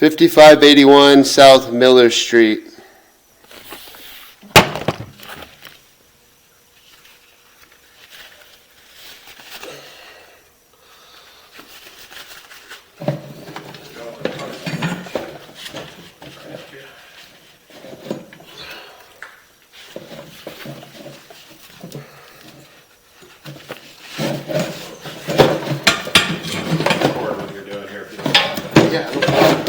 5581 South Miller Street. Yeah, no problem.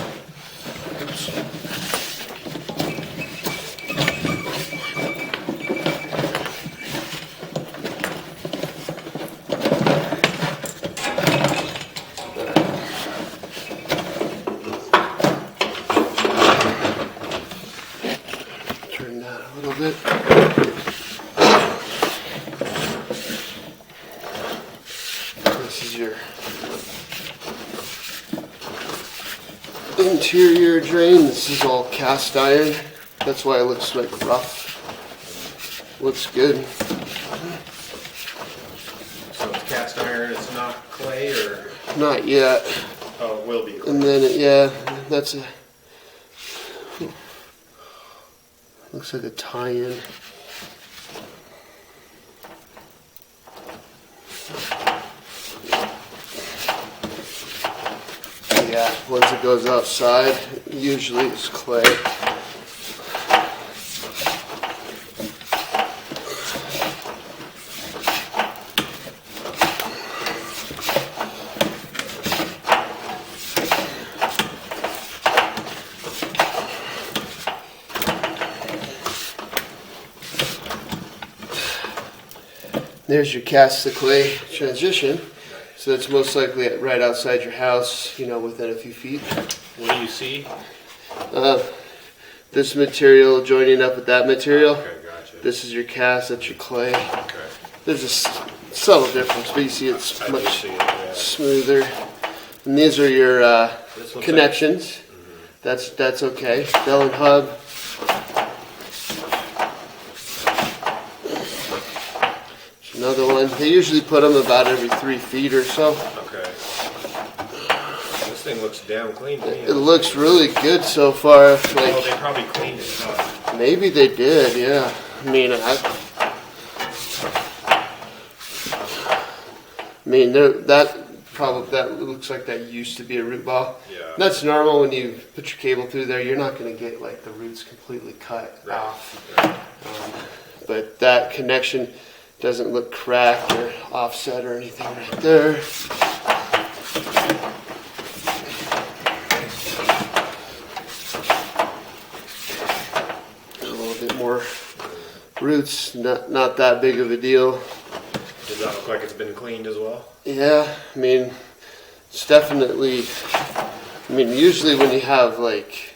Turn that a little bit. This is your interior drain. This is all cast iron. That's why it looks like rough. Looks good. So it's cast iron, it's not clay, or? Not yet. Oh, it will be. And then, yeah, that's a... Looks like a tie-in. Yeah, once it goes outside, usually it's clay. There's your cast to clay transition. So it's most likely right outside your house, you know, within a few feet. What do you see? This material joining up with that material. Okay, gotcha. This is your cast, that's your clay. Okay. There's a subtle difference, but you see it's I do much see it, yeah. smoother. And these are your This looks connections. That's okay. Bell and hub. Another one. They usually put them about every 3 feet or so. Okay. This thing looks damn clean to me. It looks really good so far. Oh, Like they probably cleaned it up. maybe they did, yeah. I mean, that looks like that used to be a root ball. Yeah. That's normal when you put your cable through there. You're not going to get like the roots completely cut Right. off. Yeah. But that connection doesn't look cracked or offset or anything right there. A little bit more roots, not that big of a deal. Does that look like it's been cleaned as well? Yeah, I mean, it's definitely, usually when you have like,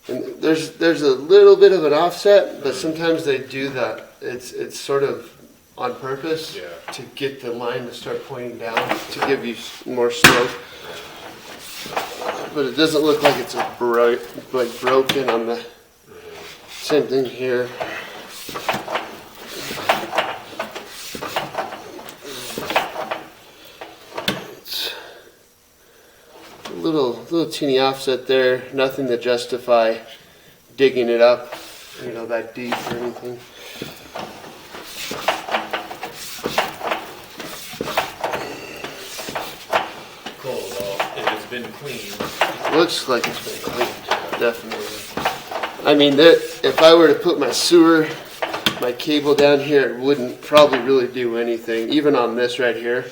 and there's a little bit of an offset, but sometimes they do that. It's sort of on purpose Yeah. to get the line to start pointing down to give you more slope. But it doesn't look like it's broken on the same thing here. It's a little teeny offset there. Nothing to justify digging it up, you know, that deep or anything. Cool. Well, if it's been cleaned. Looks like it's been cleaned, definitely. I mean, if I were to put my cable down here, it wouldn't probably really do anything. Even on this right here,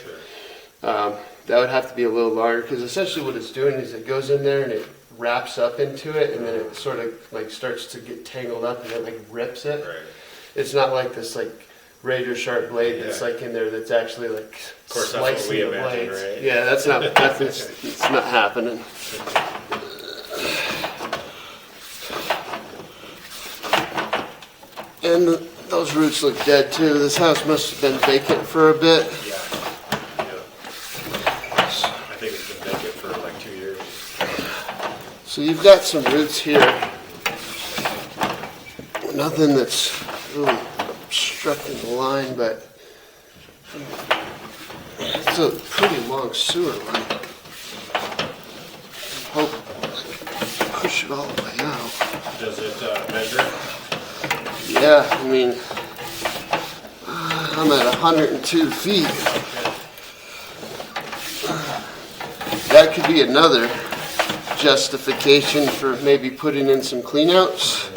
that would have to be a little longer, because essentially what it's doing is it goes in there and it wraps up into it, and then it sort of like starts to get tangled up and it like rips it. Right. It's not like this like razor sharp blade that's Yeah. like in there that's actually like Of course, that's what slicing we the imagine, blades. right? Yeah, it's not happening. And those roots look dead too. This house must have been vacant for a bit. Yeah. Yeah. I think it's been vacant for like 2 years. So you've got some roots here. Nothing that's really obstructing the line, but it's a pretty long sewer line. Hope I push it all the way out. Does it measure? Yeah, I mean, I'm at 102 feet. That could be another justification for maybe putting in some cleanouts.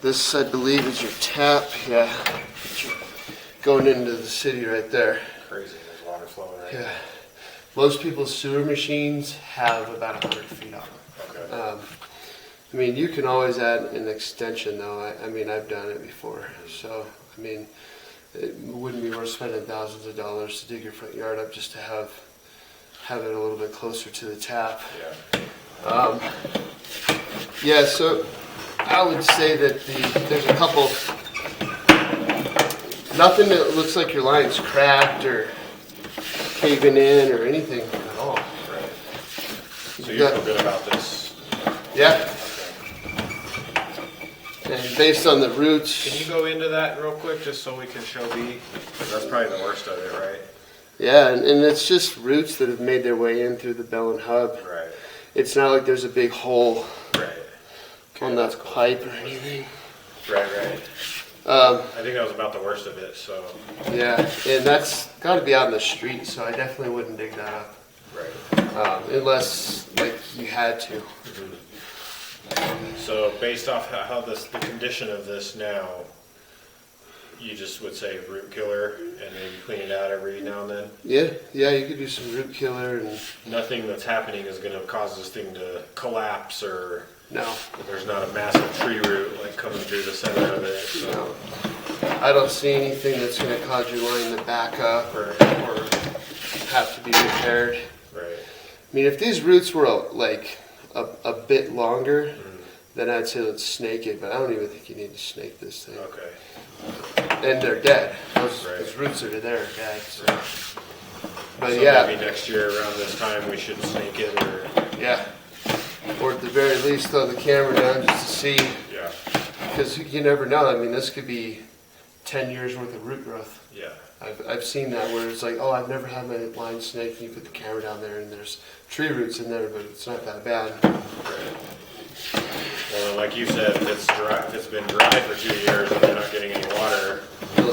This, I believe, is your tap. Yeah, going into the city right there. Crazy, there's water flowing right Yeah, most people's sewer machines have about 100 feet on them. Okay. I mean, you can always add an extension, though. I mean, I've done it before. So, I mean, it wouldn't be worth spending thousands of dollars to dig your front yard up just to have it a little bit closer to the tap. Yeah. Yeah, so I would say that there's a couple, nothing that looks like your line's cracked or caving in or anything at all. Right. So you feel good about this? Yeah. And based on the roots. Can you go into that real quick just so we can show B? 'Cause that's probably the worst of it, right? Yeah, and it's just roots that have made their way in through the bell and hub. Right. It's not like there's a big hole Right. on that pipe or anything. Right. I think that was about the worst of it, so. Yeah, and that's got to be out in the street, so I definitely wouldn't dig that up. Right. Unless, like, you had to. So based off how the condition of this now, you just would say root killer and maybe clean it out every now and then? Yeah, you could do some root killer and Nothing that's happening is going to cause this thing to collapse, or no. there's not a massive tree root like coming through the center of it. So. No. I don't see anything that's going to cause your line to back up or have to be repaired. Right. I mean, if these roots were like a bit longer, then I'd say let's snake it, but I don't even think you need to snake this thing. Okay. And they're dead. Those Right. roots that are there are dead. So. But So yeah, maybe next year around this time we should snake it, or yeah. Or at the very least throw the camera down just to see, yeah, because you never know. I mean, this could be 10 years worth of root growth. yeah. I've seen that where it's like, oh, I've never had my line snake, and you put the camera down there and there's tree roots in there, but it's not that bad. Right. Well, like you said, if it's dry, if it's been dry for 2 years and they're not getting any water,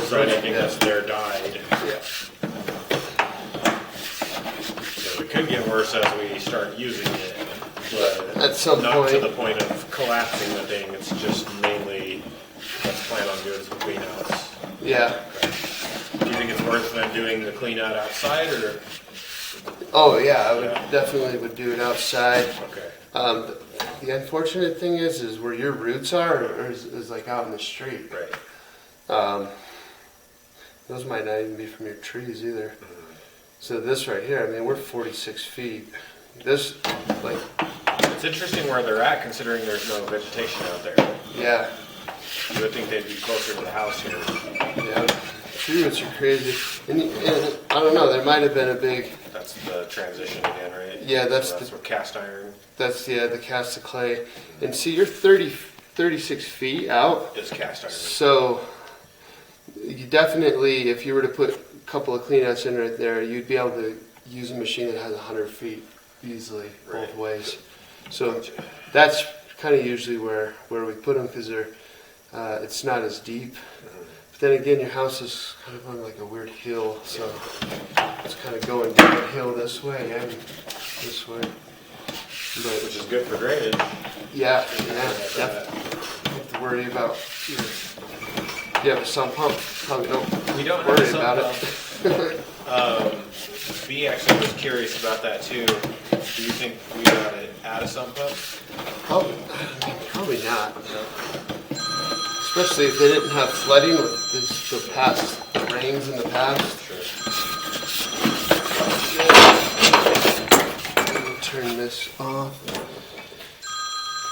so anything that's there died. Yeah. So it could get worse as we start using it, but At some not point. to the point of collapsing the thing. It's just mainly let's plan on doing some clean outs. Yeah. Do you think it's worth them doing the clean out outside, or? Oh yeah, I would Yeah. definitely would do it outside. Okay. The unfortunate thing is where your roots are is like out in the street. Right. Those might not even be from your trees either. So this right here, I mean, we're 46 feet. This, like, It's interesting where they're at, considering there's no vegetation out there. yeah, You would think they'd be closer to the house here. yeah. Tree roots are crazy. And I don't know, there might have been a big, That's the transition again, right? Yeah, that's So that's what cast iron the cast of clay. And see, you're 36 feet out. is cast iron. So you definitely, if you were to put a couple of cleanouts in right there, you'd be able to use a machine that has 100 feet easily both Right. ways. So that's kind of usually where we put them because they're it's not as deep. But then again, your house is kind of on like a weird hill, so it's kind of going downhill this way and this way. But Which is good for drainage. yeah, definitely. Don't have to worry about. You have a sump pump? Probably don't We don't have worry a sump about pump. it. B actually was curious about that too. Do you think we ought to add a sump pump? Probably not. Especially if they didn't have flooding with the past rains in the past. Sure. Let me turn this off.